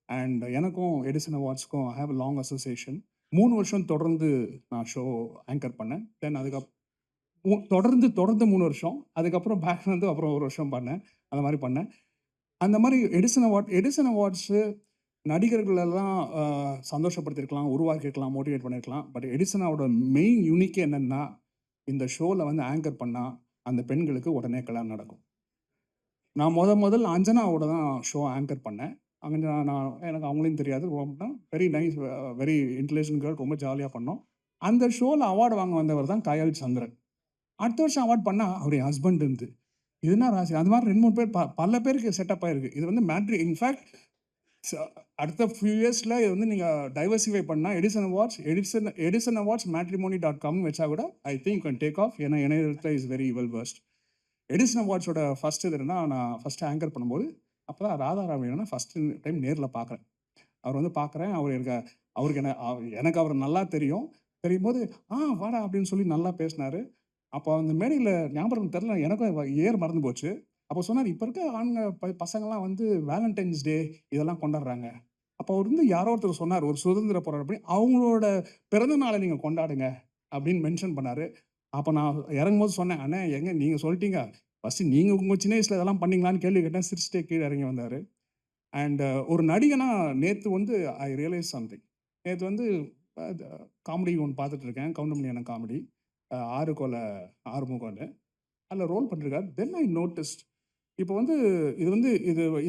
அண்ட் எனக்கும் எடிசன் அவார்ட்ஸ்க்கும் I have a long association. 3 வருஷம் தொடர்ந்து நான் ஷோ ஆங்கர் பண்ணேன். தென் அதுக்கப்புறம் தொடர்ந்து 3 வருஷம். அதுக்கப்புறம் பேக் வந்து அப்புறம் 1 வருஷம் பண்ணேன். அந்த மாதிரி பண்ணேன். அந்த மாதிரி எடிசன் அவார்ட்ஸு நடிகர்களெல்லாம் சந்தோஷப்படுத்திருக்கலாம், உருவாக்கியிருக்கலாம், மோட்டிவேட் பண்ணியிருக்கலாம். பட் எடிசனோட மெயின் யூனிக்கே என்னென்னா, இந்த ஷோவில் வந்து ஆங்கர் பண்ணால் அந்த பெண்களுக்கு உடனே கல்யாணம் நடக்கும். நான் முதல் அஞ்சனாவோட தான் ஷோ ஆங்கர் பண்ணேன். அங்கே நான் எனக்கு அவங்களையும் தெரியாது. ரொம்ப very nice, very intelligent girl. ரொம்ப ஜாலியாக பண்ணோம். அந்த ஷோவில் அவார்டு வாங்க வந்தவர் தான் கயல் சந்திரன். அடுத்த வருஷம் அவார்ட் பண்ணால் அவர் என் ஹஸ்பண்ட் இருந்து. இதுனா ராசி. அது மாதிரி 2-3 பேர் பல பேருக்கு செட்டப் ஆகிருக்கு. இது வந்து மேட்ரி. இன்ஃபேக்ட் அடுத்த ஃபியூ இயர்ஸில் இது வந்து நீங்கள் டைவர்சிஃபை பண்ணால் எடிசன் அவார்ட்ஸ் matrimony.com வச்சா கூட I think can take off. ஏன்னா இணையத்தில் is very well versed. Edison அவார்ட்ஸோட ஃபஸ்ட் இது என்னன்னா, நான் ஃபஸ்ட்டு ஆங்கர் பண்ணும்போது அப்போ தான் ராதாராமி ஃபஸ்ட்டு டைம் நேரில் பார்க்குறேன். அவர் வந்து பார்க்குறேன். அவருக்கு எனக்கு அவரை நல்லா தெரியும். தெரியும்போது, வாடா அப்படின்னு சொல்லி நல்லா பேசினாரு. அப்போ அந்த மேடையில ஞாபகம் தெரியல, எனக்கும் மறந்து போச்சு. அப்போ சொன்னாரு, "இப்ப இருக்க ஆண்க பசங்கலாம் வந்து வேலண்டைன்ஸ் டே இதெல்லாம் கொண்டாடுறாங்க." அப்போ அவர் வந்து யாரோ ஒருத்தர் சொன்னாரு, ஒரு சுதந்திர போராட்ட அவங்களோட பிறந்த நாளை நீங்க கொண்டாடுங்க அப்படின்னு மென்ஷன் பண்ணாரு. அப்போ நான் இறங்கும்போது சொன்னேன், "அண்ணே ஏங்க நீங்க சொல்லிட்டீங்க. ஃபர்ஸ்ட் நீங்க உங்க சின்ன வயசுல இதெல்லாம் பண்ணீங்களான்னு?" கேள்வி கேட்டேன். சிரிச்சுட்டே கீழ இறங்கி வந்தாரு. அண்ட் ஒரு நடிகனா நேத்து வந்து ஐ ரியலைஸ் சம்திங். நேத்து வந்து காமெடி ஒண்ணு பார்த்துட்டு இருக்கேன். கவுண்டமணியான காமெடி. 6 கொலை ஆறுமுகம்னு. அதில ரோல் பண்ணிருக்காரு. Then I noticed. இப்போ வந்து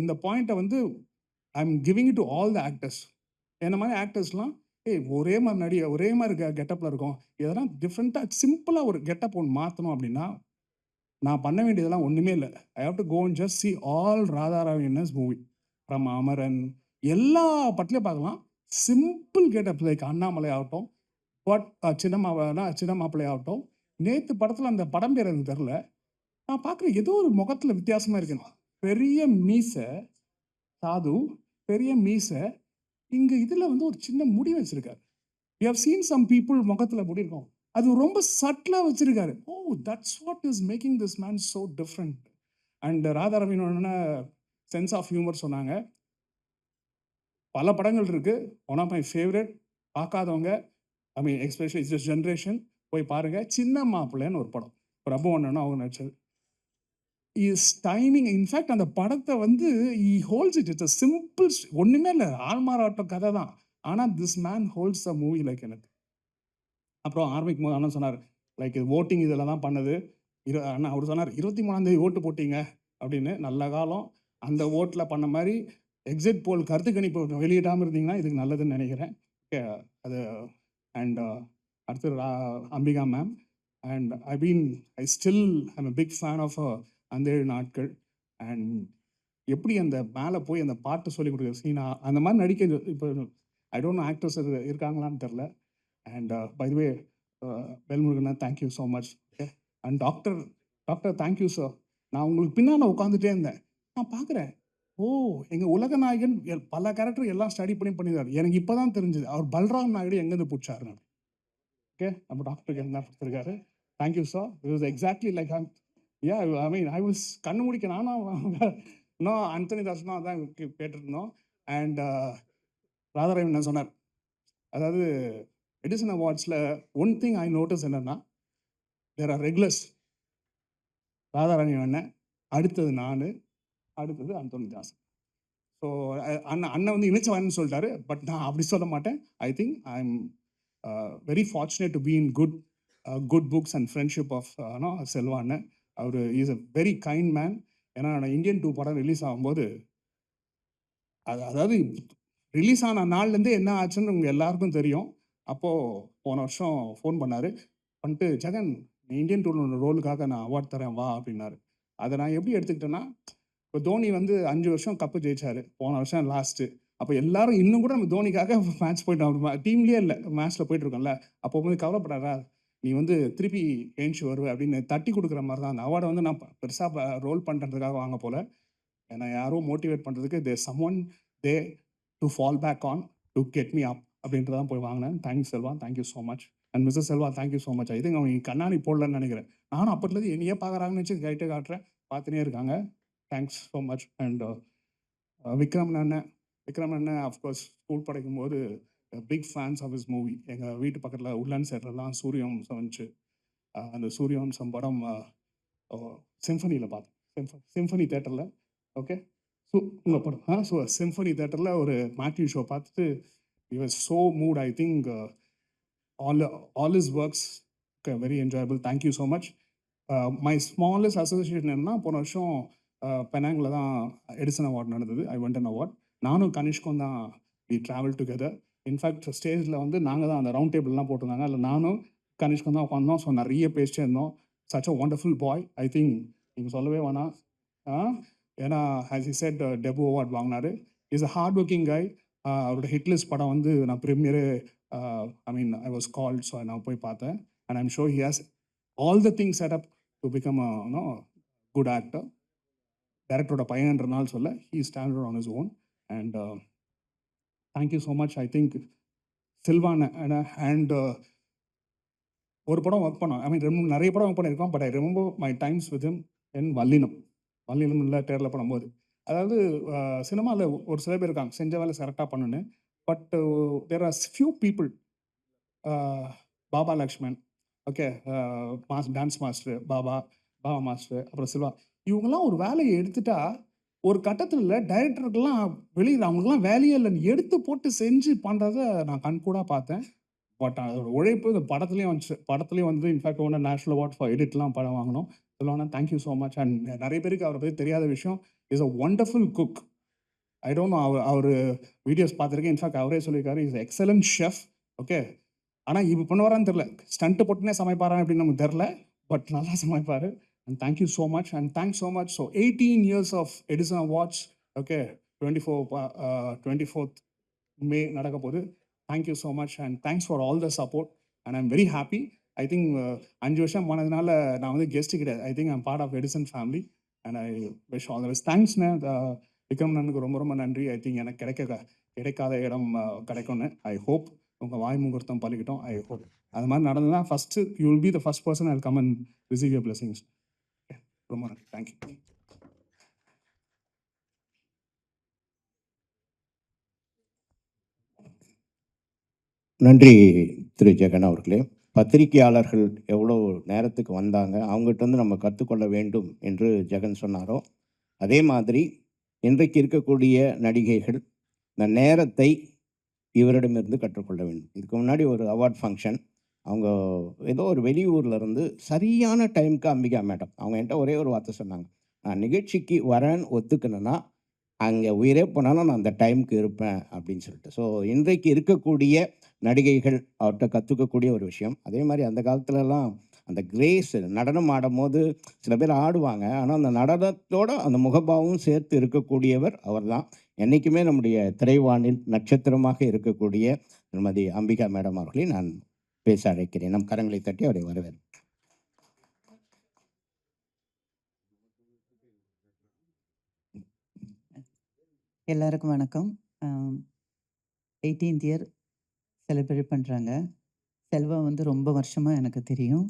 இந்த பாயிண்ட்ட வந்து I am giving it to all the actors. என்ன மாரி ஆக்டர்ஸ்லாம், ஒரே மாரி ஒரே மாரி கெட்டப்ல இருக்கோம். எதனா டிஃபரெண்ட்டா சிம்பிளா ஒரு கெட்டப் ஒண்ணு மாத்தணும் அப்படின்னா, நான் பண்ண வேண்டியதெல்லாம் ஒண்ணுமே இல்ல. I have to go and just see all Radharavi in his movie. From Amaran எல்லா படத்துலயும் பார்க்கலாம். சிம்பிள் கெட்டப் லைக் அண்ணாமலை ஆகட்டும், சின்ன மாப்பிள்ளை ஆகட்டும். நேத்து படத்துல அந்த படம் பேர் எனக்கு தெரியல. நான் பார்க்குறேன் ஏதோ ஒரு முகத்துல வித்தியாசமா இருக்குன்னு. பெரிய மீசை, சாது, பெரிய மீசை. இங்க இதுல வந்து ஒரு சின்ன முடி வச்சிருக்காரு. We have seen some people முகத்துல முடி இருக்கும். அது ரொம்ப சட்லா வச்சிருக்காரு. That's what is making this man so different. And ராதாரவியோட சென்ஸ் ஆஃப் ஹியூமர் சொன்னாங்க. பல படங்கள் இருக்கு. One of my favourite. பார்க்காதவங்க, I mean especially this generation போய் பாருங்க. சின்ன மாப்பிள்ளைன்னு ஒரு படம். பிரபு அண்ணனும் அவங்க நடிச்சது. இஸ் டைமிங் இன்ஃபேக்ட் அந்த படத்தை வந்து he holds it. It's a simple ஒண்ணுமே இல்லை, ஆள்மாறாட்டம் கதை தான். ஆனால் this man holds a movie like எனக்கு. அப்புறம் ஆரம்பிக்கும் போது அண்ணன் சொன்னார், லைக் ஓட்டிங் இதில் தான் பண்ணது. அண்ணா அவர் சொன்னார் 23ஆம் தேதி ஓட்டு போட்டீங்க அப்படின்னு. நல்ல காலம். அந்த ஓட்டில் பண்ண மாதிரி எக்ஸிட் போல் கருத்து கணிப்பு வெளியிடாமல் இருந்தீங்கன்னா இதுக்கு நல்லதுன்னு நினைக்கிறேன். ஓகே, அது அண்ட் அடுத்து Ambika ma'am. And I still I'm a big fan of அந்த 7 நாட்கள். அண்ட் எப்படி அந்த மேலே போய் அந்த பாட்டு சொல்லி கொடுக்குற சீனா அந்த மாதிரி நடிக்க இப்போ ஐ டோன்ட் நோ ஆக்டர்ஸ் இருக்காங்களான்னு தெரில. அண்ட் பை த வே வேல்முருகனா thank you so much. Okay. And doctor thank you sir. நான் உங்களுக்கு பின்னால் உட்காந்துட்டே இருந்தேன். நான் பார்க்குறேன், எங்கள் உலக நாயகன் பல கேரக்டர் எல்லாம் ஸ்டடி பண்ணியிருக்காரு. எனக்கு இப்போ தான் தெரிஞ்சுது அவர் பல்ராம் நாயுடு எங்கேருந்து பிடிச்சாருன்னு. ஓகே, நம்ம டாக்டருக்கு என்ன கொடுத்துருக்காரு. Thank you sir. It was exactly like I mean I was கண்ணு முடிக்க நானும் இன்னும் அந்தனி தாஸ்னா தான் கேட்டிருந்தோம். அண்ட் ராதாரவி என்ன சொன்னார், அதாவது எடிசன் அவார்ட்ஸில் ஒன் திங் ஐ நோட்டீஸ் என்னன்னா, தேர் ஆர் ரெகுலர்ஸ். ராதாராணி அண்ணன், அடுத்தது நான், அடுத்தது அந்தோனி தாஸ். ஸோ அண்ணன் வந்து இணைச்சவான்னு சொல்லிட்டாரு. பட் நான் அப்படி சொல்ல மாட்டேன். I think I am very fortunate to be in good books and friendship of Selva அண்ணன். அவர் is a very kind man. ஏன்னா நான் இந்தியன் 2 படம் ரிலீஸ் ஆகும்போது, அதாவது ரிலீஸ் ஆன நாள்லேருந்தே என்ன ஆச்சுன்னு உங்கள் எல்லாருக்கும் தெரியும். அப்போது போன வருஷம் ஃபோன் பண்ணிட்டு, ஜெகன் இந்தியன் 2 ரோலுக்காக நான் அவார்ட் தரேன் வா அப்படின்னாரு. அதை நான் எப்படி எடுத்துக்கிட்டேன்னா, இப்போ தோனி வந்து 5 வருஷம் கப்பு ஜெயிச்சாரு. போன வருஷம் லாஸ்ட்டு. அப்போ எல்லாரும் இன்னும் கூட நம்ம தோனிக்காக மேட்ச் போயிட்டோம். டீம்லேயே இல்லை, மேட்ச்சில் போயிட்டுருக்கோம்ல. அப்போ வந்து கவலைப்படாதா, நீ வந்து திருப்பி ஏஞ்சி வருவ அப்படின்னு தட்டி கொடுக்குற மாதிரி தான். அந்த அவார்டை வந்து நான் பெருசாக ரோல் பண்ணுறதுக்காக வாங்க போல. என்னை யாரும் மோட்டிவேட் பண்ணுறதுக்கு there someone they to fall back on to get me up அப்படின்றதான் போய் வாங்கினேன். Thanks Selva, thank you so much. And Mrs Selva, thank you so much. I think அவங்க கண்ணாடி போடலன்னு நினைக்கிறேன். நானும் அப்போதுலேருந்து என்னையே பார்க்குறாங்கன்னு வச்சு கைட்டே காட்டுறேன், பார்த்துனே இருக்காங்க. Thanks so much. And Vikram அண்ணன் அஃப்கோர்ஸ் ஸ்கூல் படிக்கும்போது big fans of his movie. எங்கள் வீட்டு பக்கத்தில் உள்ளன் சைட்லலாம் சூரியவம்சம் வந்துச்சு. அந்த சூரியவம்சம் படம் சிம்ஃபனியில் பார்த்தேன். சிம்ஃபனி தேட்டரில். ஓகே, உங்கள் படம் சிம்ஃபனி தேட்டரில் ஒரு மேத்யூ ஷோ பார்த்துட்டு he was so moved. I think all his works very enjoyable. Thank you so much. My smallest association என்னன்னா, போன வருஷம் பெனாங்கில் தான் எடிசன் அவார்ட் நடந்தது. I went an award. நானும் கனிஷ்கும் தான் வி ட்ராவல் டுகெதர். இன்ஃபேக்ட் ஸ்டேஜில் வந்து நாங்கள் தான் அந்த ரவுண்ட் டேபிள்லாம் போட்டிருந்தாங்க. அதில் நானும் கனிஷ்கும் தான் உட்காந்தோம். ஸோ நிறைய பேசிட்டே இருந்தோம். Such a wonderful boy. I think நீங்கள் சொல்லவே வேணாம். ஏன்னா as he said debut award வாங்கினாரு. Is a hard working guy. அவரோட ஹிட்லிஸ்ட் படம் வந்து நான் ப்ரீமியரே ஐ வாஸ் கால்ட். ஸோ நான் போய் பார்த்தேன். And I'm sure he has all the things set up to become good actor. டைரக்டரோட பையன்றனால சொல்ல, he standard on his own. And thank you so much. I think சில்வான அண்ட் ஒரு படம் ஒர்க் பண்ணோம். ஐ மீன் நிறைய படம் ஒர்க் பண்ணியிருக்கோம். But I remember my times with him in வல்லினம் இல்லை தேரில் பண்ணும்போது. அதாவது சினிமாவில் ஒரு சில பேர் இருக்காங்க செஞ்ச வேலை கரெக்டாக பண்ணுன்னு. But there are few people, Baba Lakshman, okay, dance master Baba master, அப்புறம் சில்வா, இவங்கெல்லாம் ஒரு வேலையை எடுத்துட்டா ஒரு கட்டத்தில் டைரக்டருக்கெல்லாம் வெளியில் அவங்களுக்குலாம் வேலையே இல்லைன்னு எடுத்து போட்டு செஞ்சு பண்ணுறத நான் கண்கூடாக பார்த்தேன். பட் அதோட உழைப்பு இந்த படத்துலேயும் வந்துச்சு. படத்துலேயும் வந்து இன்ஃபேக்ட் ஒன்று நேஷனல் அவார்ட் ஃபார் எடிட்லாம் படம் வாங்கினோம். சொல்லுவாங்கன்னா தேங்க்யூ ஸோ மச். அண்ட் நிறைய பேருக்கு அவரை பற்றி தெரியாத விஷயம், is a wonderful cook. I don't know, அவர் வீடியோஸ் பார்த்துருக்கேன். இன்ஃபேக்ட் அவரே சொல்லியிருக்காரு இஸ் எக்ஸலன்ட் ஷெஃப். ஓகே, ஆனால் இப்போ பண்ணுவாரான்னு தெரில, ஸ்டண்ட்டு போட்டுனே சமைப்பாரா அப்படின்னு நமக்கு தெரில, பட் நல்லா சமைப்பார். And thank you so much. And thanks so much. So 18 years of Edison awards. Okay, 24th May நடக்க போகுது. Thank you so much and thanks for all the support. And I'm very happy. I think 5 வருஷம் போனதுனால நான் வந்து கெஸ்ட்டு கிடையாது. I think I'm part of Edison family and I wish all the best. தேங்க்ஸ்ண்ணே. விக்ரம் நனுக்கு ரொம்ப ரொம்ப நன்றி. ஐ திங்க் எனக்கு கிடைக்காத இடம் கிடைக்கும்னு ஐ ஹோப். உங்கள் வாய் முகூர்த்தம் பலிக்கிட்டோம். ஐ ஹோப் அது மாதிரி நடந்ததுன்னா first you will be the first person I will come and receive your blessings. ரொம்ப நன்றி. தேங்க்யூ. நன்றி திரு ஜெகன் அவர்களே. பத்திரிகையாளர்கள் எவ்வளோ நேரத்துக்கு வந்தாங்க, அவங்ககிட்ட வந்து நம்ம கற்றுக்கொள்ள வேண்டும் என்று ஜெகன் சொன்னாரோ, அதே மாதிரி இன்றைக்கு இருக்கக்கூடிய நடிகைகள் இந்த நேரத்தை இவரிடமிருந்து கற்றுக்கொள்ள வேண்டும். இதுக்கு முன்னாடி ஒரு அவார்ட் ஃபங்க்ஷன், அவங்க ஏதோ ஒரு வெளியூரில் இருந்து சரியான டைமுக்கு அம்பிகா மேடம் அவங்க என்கிட்ட ஒரே ஒரு வார்த்தை சொன்னாங்க, நான் நிகழ்ச்சிக்கு வரேன்னு ஒத்துக்கணுன்னா அங்கே உயிரே போனாலும் நான் அந்த டைமுக்கு இருப்பேன் அப்படின்னு சொல்லிட்டு. ஸோ இன்றைக்கு இருக்கக்கூடிய நடிகைகள் அவர்கிட்ட கற்றுக்கக்கூடிய ஒரு விஷயம். அதே மாதிரி அந்த காலத்துலலாம் அந்த கிரேஸ் நடனம் ஆடும்போது சில பேர் ஆடுவாங்க, ஆனால் அந்த நடனத்தோட அந்த முகபாவும் சேர்த்து இருக்கக்கூடியவர் அவர் தான். என்றைக்குமே நம்முடைய திரைவானில் நட்சத்திரமாக இருக்கக்கூடிய திருமதி அம்பிகா மேடம் அவர்களை நான் பேச அழைக்கிறேன். நம் கரங்களை தட்டி அவரை வரவேற்பேன். எல்லாருக்கும் வணக்கம். 18th இயர் செலிப்ரேட் பண்ணுறாங்க. செல்வா வந்து ரொம்ப வருஷமாக எனக்கு தெரியும்.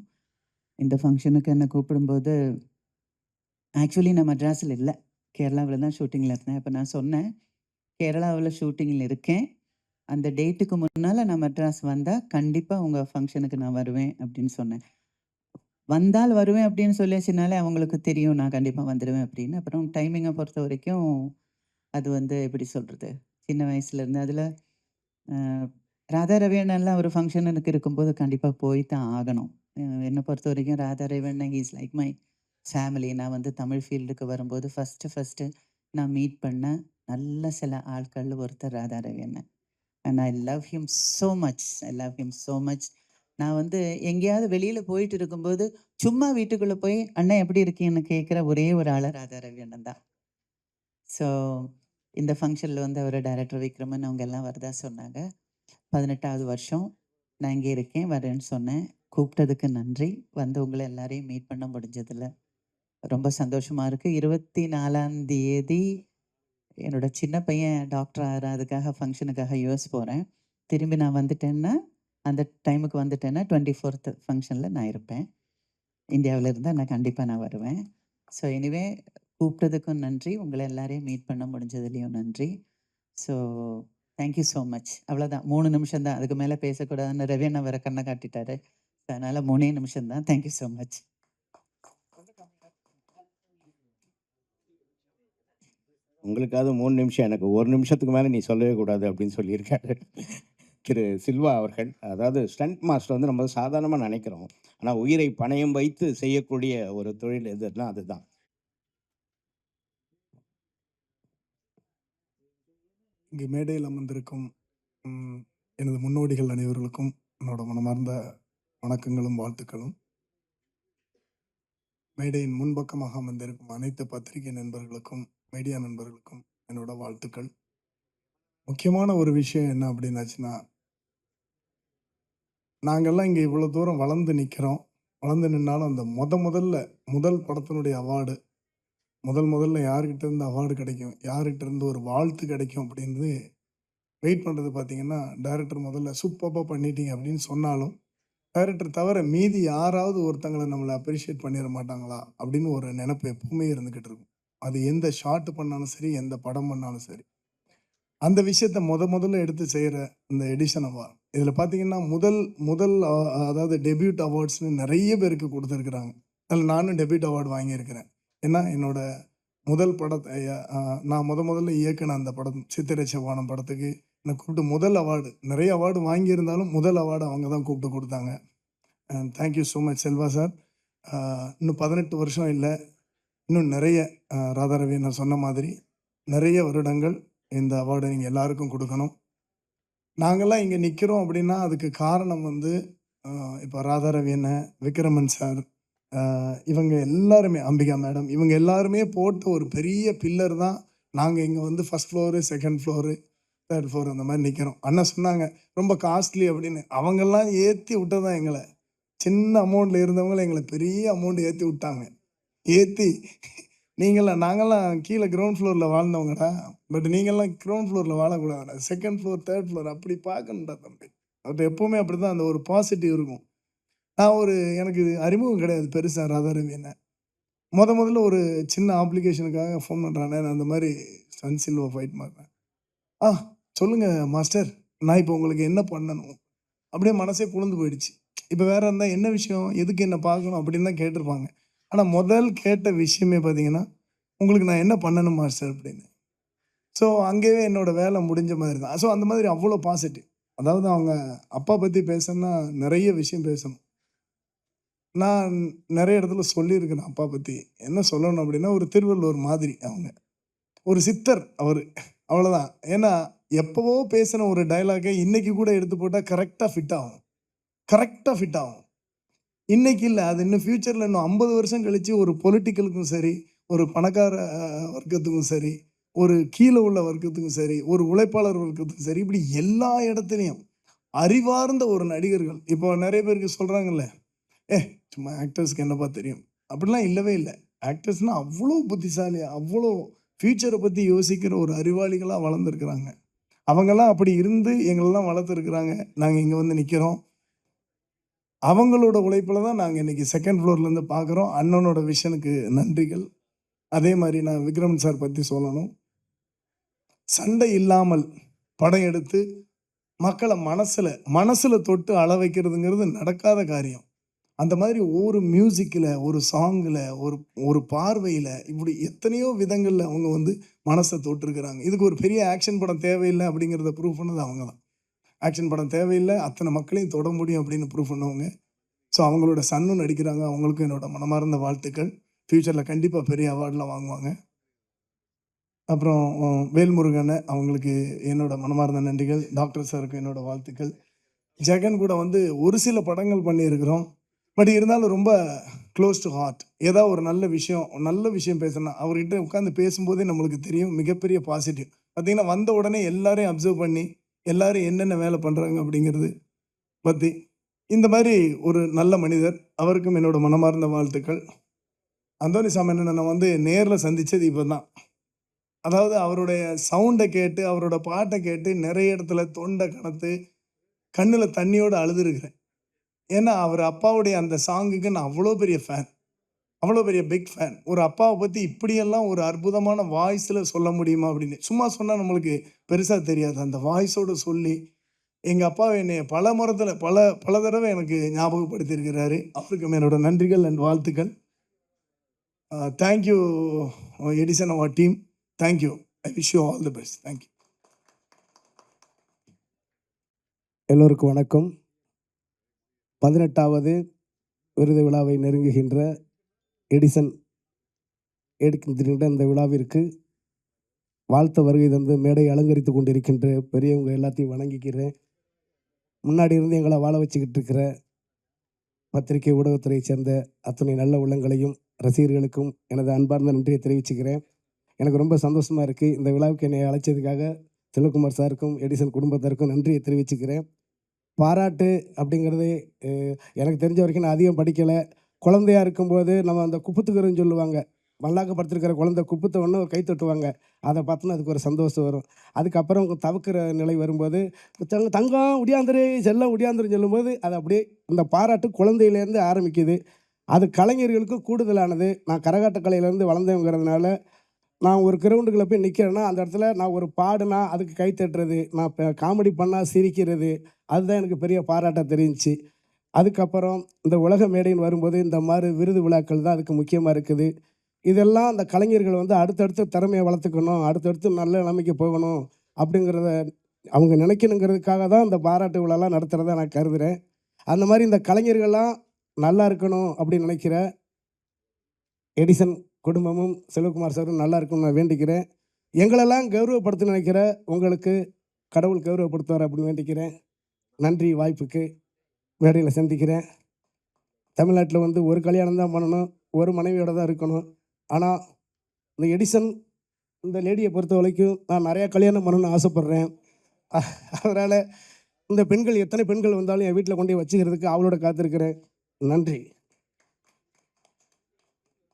இந்த ஃபங்க்ஷனுக்கு என்னை கூப்பிடும்போது ஆக்சுவலி நான் மெட்ராஸில் இல்லை, கேரளாவில் தான் ஷூட்டிங்கில் இருந்தேன். அப்போ நான் சொன்னேன், கேரளாவில் ஷூட்டிங்கில் இருக்கேன், அந்த டேட்டுக்கு முன்னால் நான் மெட்ராஸ் வந்தால் கண்டிப்பாக உங்கள் ஃபங்க்ஷனுக்கு நான் வருவேன் அப்படின்னு சொன்னேன். வந்தால் வருவேன் அப்படின்னு சொல்லியாச்சுனாலே அவங்களுக்கு தெரியும் நான் கண்டிப்பாக வந்துடுவேன் அப்படின்னு. அப்புறம் டைமிங்கை பொறுத்த வரைக்கும் அது வந்து எப்படி சொல்கிறது, சின்ன வயசுலேருந்து அதில் ராதா ரவியண்ணன்லாம் ஒரு ஃபங்க்ஷனுக்கு இருக்கும்போது கண்டிப்பாக போய் தான் ஆகணும். என்னை பொறுத்த வரைக்கும் ராதா ரவியண்ணன் இஸ் லைக் மை ஃபேமிலி. நான் வந்து தமிழ் ஃபீல்டுக்கு வரும்போது ஃபஸ்ட்டு நான் மீட் பண்ண நல்ல சில ஆட்கள் ஒருத்தர் ராதா ரவியண்ணன். And I love him so much. நான் வந்து எங்கேயாவது வெளியில் போயிட்டு இருக்கும்போது சும்மா வீட்டுக்குள்ளே போய் அண்ணன் எப்படி இருக்கீங்கன்னு கேட்குற ஒரே ஒரு ஆள் ராதா ரவியண்ணன் தான். ஸோ இந்த ஃபங்க்ஷனில் வந்து அவர் டைரக்டர் விக்ரமன் அவங்க எல்லாம் வரதா சொன்னாங்க. 18வது வருஷம் நான் இங்கே இருக்கேன், வரேன்னு சொன்னேன். கூப்பிட்டதுக்கு நன்றி. வந்து உங்களை எல்லாரையும் மீட் பண்ண முடிஞ்சதில் ரொம்ப சந்தோஷமாக இருக்குது. 24ஆம் தேதி என்னோட சின்ன பையன் டாக்டர் ஆகிறதுக்காக ஃபங்க்ஷனுக்காக யூஎஸ் போகிறேன். திரும்பி நான் வந்துட்டேன்னா அந்த டைமுக்கு வந்துட்டேன்னா 24th ஃபங்க்ஷனில் நான் இருப்பேன். இந்தியாவில் இருந்தால் நான் கண்டிப்பாக வருவேன். ஸோ எனிவே கூப்பிட்டதுக்கும் நன்றி, உங்களை எல்லாரையும் மீட் பண்ண முடிஞ்சதுலேயும் நன்றி. So thank you so much. அவ்வளோதான், 3 நிமிஷம் தான், அதுக்கு மேலே பேசக்கூடாதுன்னு ரவி அண்ணா வேற கண்ணை காட்டிட்டாரு. அதனால் 3 நிமிஷம் தான். Thank you so much. உங்களுக்காவது 3 நிமிஷம், எனக்கு 1 நிமிஷத்துக்கு மேலே நீ சொல்லவே கூடாது அப்படின்னு சொல்லியிருக்காரு திரு சில்வா அவர்கள். அதாவது ஸ்டண்ட் மாஸ்டர் வந்து நம்ம சாதாரணமாக நினைக்கிறோம், ஆனால் உயிரை பணயம் வைத்து செய்யக்கூடிய ஒரு தொழில் எதுன்னா அதுதான். இங்கே மேடையில் அமர்ந்திருக்கும் எனது முன்னோடிகள் அனைவர்களுக்கும் என்னோட மனமார்ந்த வணக்கங்களும் வாழ்த்துக்களும். மேடையின் முன்பக்கமாக அமர்ந்திருக்கும் அனைத்து பத்திரிகை நண்பர்களுக்கும் மீடியா நண்பர்களுக்கும் என்னோட வாழ்த்துக்கள். முக்கியமான ஒரு விஷயம் என்ன அப்படின்னாச்சுன்னா, நாங்கள்லாம் இங்கே இவ்வளோ தூரம் வளர்ந்து நிற்கிறோம். வளர்ந்து நின்னாலும் அந்த முதல் படத்தினுடைய அவார்டு முதல்ல யார்கிட்ட இருந்து அவார்டு கிடைக்கும், யார்கிட்ட இருந்து ஒரு வாழ்த்து கிடைக்கும் அப்படின்றது வெயிட் பண்ணுறது பார்த்தீங்கன்னா, டைரக்டர் முதல்ல சூப்பர்பா பண்ணிட்டீங்க அப்படின்னு சொன்னாலும், டைரக்டர் தவிர மீதி யாராவது ஒருத்தங்கள நம்மள அப்ரிஷியேட் பண்ணிற மாட்டாங்களா? அப்படின்னு ஒரு நெனப்பு எப்பவுமே இருந்துகிட்டு இருக்கும். அது எந்த ஷாட் பண்ணாலும் சரி, எந்த படம் பண்ணாலும் சரி. அந்த விஷயத்த முதல்ல எடுத்து செய்ற இந்த எடிசன் அவார்ட். இதில பார்த்தீங்கன்னா, முதல் முதல் அதாவது டெபியூட் அவார்ட்ஸ்ன்னு நெறைய பேருக்கு குடுத்துருக்குறாங்க. அதில நானும் டெபியூட் அவார்ட் வாங்கியிருக்கிறேன். ஏன்னா, என்னோட முதல் படத்த நான் முதல்ல இயக்குன அந்த படம் சித்திரை செவ்வானம் படத்துக்கு என்ன கூப்பிட்டு முதல் அவார்டு நெறைய அவார்டு வாங்கியிருந்தாலும், முதல் அவார்டு அவங்க தான் கூப்பிட்டு குடுத்தாங்க. Thank you so much Selva sir. இன்னும் 18 வருஷம் இல்ல. இன்னும் நெறைய ராதாரவி அண்ணா சொன்ன மாதிரி, நெறைய வருடங்கள் இந்த அவார்ட நீங்க எல்லாருக்கும் குடுக்கணும். நாங்கலாம் இங்க நிக்கிறோம் அப்படின்னா, அதுக்கு காரணம் வந்து அ இப்ப ராதாரவி அண்ணன், விக்ரமன் சார், இவங்க எல்லாருமே அம்பிகா மேடம், இவங்க எல்லாருமே போட்ட ஒரு பெரிய பில்லர் தான் நாங்க இங்க வந்து 1 ஃப்ளோரு, 2 ஃப்ளோரு, 3 ஃப்ளோர் அந்த மாரி நிக்கிறோம். அண்ணன் சொன்னாங்க, ரொம்ப காஸ்ட்லி அப்படின்னு. அவங்கலாம் ஏத்தி விட்டது தான் எங்கள. சின்ன அமௌண்ட்ல இருந்தவங்கள எங்கள பெரிய அமௌண்ட் ஏத்தி விட்டாங்க. ஏத்தி நாங்கலாம் கீழ கிரவுண்ட் ஃப்ளோர்ல வாழ்ந்தவங்கடா. பட் நீங்கலாம் கிரவுண்ட் ஃப்ளோர்ல வாழக்கூடாதுடா. 2 ஃப்ளோர், 3 ஃப்ளோர் அப்படி பார்க்கணும்டா தம்பி. அவர்ட்ட எப்பவுமே அப்படிதான் அந்த ஒரு பாசிட்டிவ் இருக்கும். எனக்கு அறிமுகம் கிடையாது பெருசா ராதாரவி அண்ணன். முதல்ல ஒரு சின்ன அப்ளிகேஷனுக்காக ஃபோன் பண்றானே, நான் அந்த மாரி சன் சில்வா ஃபைட் மாட்டேன். "ஆ சொல்லுங்க மாஸ்டர். நான் இப்போ உங்களுக்கு என்ன பண்ணணும்?" அப்படியே மனசே குளிர்ந்து போயிடுச்சு. இப்ப வேற இருந்தா என்ன விஷயம்? எதுக்கு என்ன பார்க்கணும்? அப்படின்னு தான் கேட்டிருப்பாங்க. ஆனா முதல் கேட்ட விஷயமே பார்த்தீங்கன்னா, "உங்களுக்கு நான் என்ன பண்ணணும் மாஸ்டர்?" அப்படின்னு. ஸோ அங்கேயே என்னோட வேலை முடிஞ்ச மாதிரி தான். ஸோ அந்த மாதிரி அவ்வளோ பாசிட்டிவ். அதாவது அவங்க அப்பா பத்தி பேசணும்னா நெறைய விஷயம் பேசணும். நான் நெறைய இடத்துல சொல்லியிருக்கிறேன் அப்பா பத்தி. என்ன சொல்லணும் அப்படின்னா, ஒரு திருவள்ளுவர் மாதிரி அவங்க. ஒரு சித்தர் அவரு. அவ்வளோதான். ஏன்னா, எப்பவோ பேசின ஒரு டயலாக்க இன்னைக்கு கூட எடுத்து போட்டா கரெக்ட்டா ஃபிட் ஆகும். கரெக்ட்டா ஃபிட் ஆகும். இன்னைக்கு இல்ல. அது இன்னும் ஃபியூச்சர்ல இன்னும் 50 வருஷம் கழிச்சு ஒரு பொலிட்டிக்கலுக்கும் சரி, ஒரு பணக்கார வர்க்கத்துக்கும் சரி, ஒரு கீழ உள்ள வர்க்கத்துக்கும் சரி, ஒரு உழைப்பாளர் வர்க்கத்துக்கும் சரி, இப்படி எல்லா இடத்துலயும் அறிவார்ந்த ஒரு நடிகர்கள். இப்போ நெறைய பேருக்கு சொல்றாங்கல்ல, "ஏ சும்மா ஆக்டர்ஸ்க்கு என்னப்பா தெரியும்?" அப்படிலாம் இல்லவே இல்ல. ஆக்டர்ஸ்னா அவ்ளோ புத்திசாலி, அவ்ளோ ஃபியூச்சர பத்தி யோசிக்கிற ஒரு அறிவாளிகளா வளர்ந்துருக்கிறாங்க. அவங்கலாம் அப்படி இருந்து எங்களெல்லாம் வளர்த்துருக்கிறாங்க. நாங்க இங்க வந்து நிக்கிறோம். அவங்களோட உழைப்புல தான் நாங்க இன்னைக்கு 2ண்ட் ஃப்ளோர்லேருந்து பார்க்குறோம். அண்ணனோட விஷனுக்கு நன்றிகள். அதே மாரி நான் விக்ரம் சார் பத்தி சொல்லணும். சண்டை இல்லாமல் படம் எடுத்து மக்கள மனசுல தொட்டு அழ வைக்கிறதுங்கிறது நடக்காத காரியம். அந்த மாதிரி ஒரு மியூசிக்ல, ஒரு சாங்ல, ஒரு ஒரு பார்வையில இப்படி எத்தனையோ விதங்கள்ல அவங்க வந்து மனச தொட்டிருக்கிறாங்க. இதுக்கு ஒரு பெரிய ஆக்ஷன் படம் தேவையில்ல அப்படிங்கிறத ப்ரூவ் பண்ணது அவங்க தான். ஆக்ஷன் படம் தேவையில்ல, அத்தனை மக்களையும் தொட முடியும் அப்படின்னு ப்ரூவ் பண்ணவங்க. ஸோ அவங்களோட சன்னும் நடிக்கிறாங்க. அவங்களுக்கும் என்னோட மனமார்ந்த வாழ்த்துக்கள். ஃபியூச்சர்ல கண்டிப்பா பெரிய அவார்ட்லாம் வாங்குவாங்க. அப்புறம் வேல்முருகன் அவங்களுக்கு என்னோட மனமார்ந்த நன்றிகள். டாக்டர் சாருக்கு என்னோட வாழ்த்துக்கள். ஜெகன் கூட வந்து ஒரு சில படங்கள் பண்ணியிருக்கிறோம். பட் இருந்தாலும் ரொம்ப க்ளோஸ் டு ஹார்ட். ஏதாவது ஒரு நல்ல விஷயம் பேசணும்னா, அவர்கிட்ட உட்காந்து பேசும்போதே நம்மளுக்கு தெரியும் மிகப்பெரிய பாசிட்டிவ். பார்த்தீங்கன்னா, வந்த உடனே எல்லாரையும் அப்சர்வ் பண்ணி, எல்லாரும் என்னென்ன வேலை பண்றாங்க அப்படிங்கிறது பத்தி, இந்த மாரி ஒரு நல்ல மனிதர். அவருக்கும் என்னோட மனமார்ந்த வாழ்த்துக்கள். அந்தோனிசாமி அண்ணன நான் வந்து நேர்ல சந்திச்சது இப்ப தான். அதாவது அவருடைய சவுண்ட கேட்டு, அவரோட பாட்ட கேட்டு நெறைய இடத்துல தொண்ட கனத்து, கண்ணுல தண்ணியோட அழுதுருக்கிறேன். ஏன்னா, அவர் அப்பாவுடைய அந்த சாங்குக்கு நான் அவ்வளோ பெரிய ஃபேன். அவ்வளோ பெரிய பிக் ஃபேன். ஒரு அப்பாவ பத்தி இப்படியெல்லாம் ஒரு அற்புதமான வாய்ஸ்ல சொல்ல முடியுமா அப்படின்னு. சும்மா சொன்னா நம்மளுக்கு பெருசா தெரியாது. அந்த வாய்ஸோட சொல்லி, எங்க அப்பாவ என்னைய பல தடவ எனக்கு ஞாபகப்படுத்தியிருக்கிறாரு. அவருக்கும் என்னோட நன்றிகள் அண்ட் வாழ்த்துக்கள். Thank you Edison award team. Thank you. I wish you all the best. Thank you. எல்லோருக்கும் வணக்கம். 18வது விருது விழாவை நெருங்குகின்ற எடிசன் எடுக்கின்ற இந்த விழாவிற்கு வாழ்த்த வருகை தந்து மேடை அலங்கரித்து கொண்டிருக்கின்ற பெரியவங்க எல்லாத்தையும் வணங்கிக்கிறேன். முன்னாடி இருந்து எங்களை வாழ வச்சுக்கிட்டு இருக்கிற பத்திரிகை ஊடகத்துறையை சேர்ந்த அத்தனை நல்ல உள்ளங்களையும் ரசிகர்களுக்கும் எனது அன்பார்ந்த நன்றியை தெரிவிச்சுக்கிறேன். எனக்கு ரொம்ப சந்தோஷமாக இருக்குது. இந்த விழாவுக்கு என்னை அழைச்சதுக்காக செல்வகுமார் சாருக்கும் எடிசன் குடும்பத்தாருக்கும் நன்றியை தெரிவிச்சுக்கிறேன். பாராட்டு அப்படிங்கிறது எனக்கு தெரிஞ்ச வரைக்கும் நான் அதிகம் படிக்கலை. குழந்தையாக இருக்கும்போது நம்ம அந்த குப்புத்துக்கருன்னு சொல்லுவாங்க. மல்லாக்கப்படுத்திருக்கிற குழந்தை குப்பத்தை ஒன்று ஒரு கை தட்டுவாங்க. அதை பார்த்தோன்னா அதுக்கு ஒரு சந்தோஷம் வரும். அதுக்கப்புறம் தவிர்க்கிற நிலை வரும்போது, தங்கம் ஒடியாந்துரு, செல்லம் ஒடியாந்துருன்னு சொல்லும்போது, அது அப்படியே அந்த பாராட்டு குழந்தையிலேருந்து ஆரம்பிக்குது. அது கலைஞர்களுக்கு கூடுதலானது. நான் கரகாட்ட கலையிலேருந்து வளர்ந்தவங்கிறதுனால, நான் ஒரு கிரவுண்டுக்குள்ள போய் நிற்கிறேன்னா, அந்த இடத்துல நான் ஒரு பாடுனா அதுக்கு கை தட்டுறது, நான் இப்போ காமெடி பண்ணால் சிரிக்கிறது, அதுதான் எனக்கு பெரிய பாராட்டாக தெரிஞ்சுச்சு. அதுக்கப்புறம் இந்த உலக மேடைன்னு வரும்போது, இந்த மாதிரி விருது விழாக்கள் தான் அதுக்கு முக்கியமாக இருக்குது. இதெல்லாம் அந்த கலைஞர்கள் வந்து அடுத்தடுத்து திறமையை வளர்த்துக்கணும், அடுத்தடுத்து நல்ல நிலைமைக்கு போகணும் அப்படிங்கிறத அவங்க நினைக்கணுங்கிறதுக்காக தான் இந்த பாராட்டு விழாலாம் நடத்துகிறதா நான் கருதுகிறேன். அந்த மாதிரி இந்த கலைஞர்கள்லாம் நல்லா இருக்கணும் அப்படின்னு நினைக்கிற எடிசன் குடும்பமும் செல்வகுமார் சாரும் நல்லா இருக்கணும்னு நான் வேண்டிக்கிறேன். எங்களெல்லாம் கௌரவப்படுத்த நினைக்கிற உங்களுக்கு கடவுள் கௌரவப்படுத்துவார் அப்படின்னு வேண்டிக்கிறேன். நன்றி வாய்ப்புக்கு. மேடையில் சந்திக்கிறேன். தமிழ்நாட்டில் வந்து ஒரு கல்யாணம் தான் பண்ணணும், ஒரு மனைவியோட தான் இருக்கணும். ஆனால் இந்த எடிசன் இந்த லேடியை பொறுத்த வரைக்கும் நான் நிறையா கல்யாணம் பண்ணணும்னு ஆசைப்பட்றேன். அதனால் இந்த பெண்கள் எத்தனை பெண்கள் வந்தாலும் என் வீட்டில் கொண்டு போய் வச்சுக்கிறதுக்கு அவளோட காத்திருக்கிறேன். நன்றி.